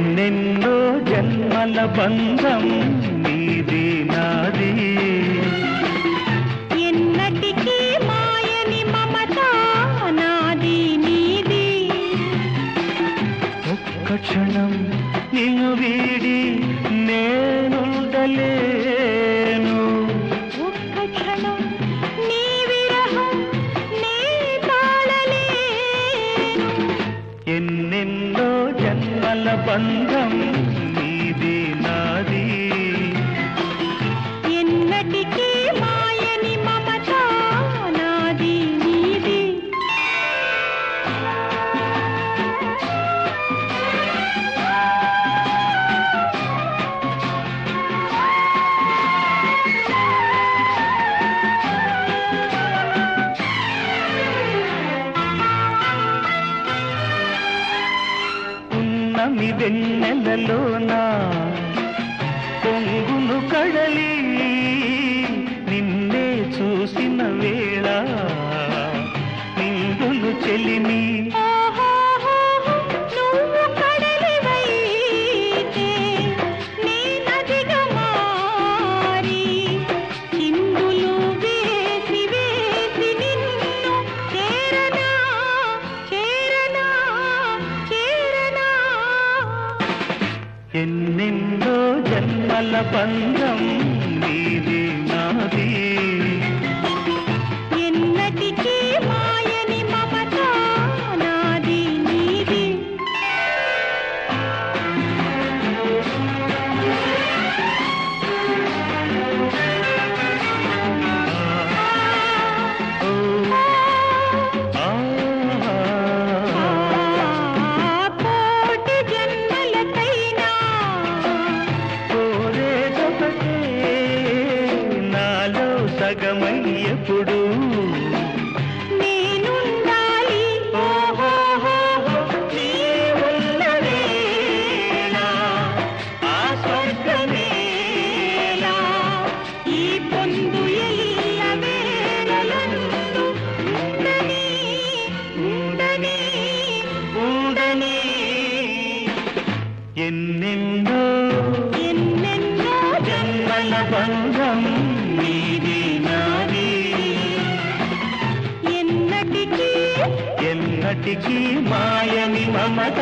ఎన్నెన్నో జన్మల బంధం నీది నాది, ఎన్నటికీ మాయని మమత నాది నీది. ఒక్క క్షణం నిన్ను వీడి నేనుండలేను, ఒక్క క్షణం నీ విరహం నే తాళలేను. ఎన్నెన్నో జన్మల బంధం నీది నాది, ఎన్నటికీ మాయని మమత నాది నీది. ఉన్నమి వెన్నెలలోన పొంగును కడలి నిన్నే చూసిన వేళ నిండును చెలిమి. ఓహోహోహో, నువ్వు కడలివైతే నే నదిగా మారి చిందులు వేసి వేసి నిన్ను చేరనా చేరనా చేరనా. ఎన్నెన్నో జన్మల బంధం నీది నాది, ఎన్నటికీ మాయని మమత నాది నీది. ఆ, కోటి జన్మలకైనా కోరేదొకటే నాలో సగమై ఎప్పుడు నేనుండాలి. ఓహోహోహో, నీ ఉన్న వేళ ఆ స్వర్గమేలా. ఈ పొందు ఎల్ల వేళలందు ఉండని ఉండని ఉండని ఎన్నెన్నో ఎన్నెన్నో జన్మల బంధం నీది నాది, ఎన్నటికీ ఎన్నటికీ మాయని మమత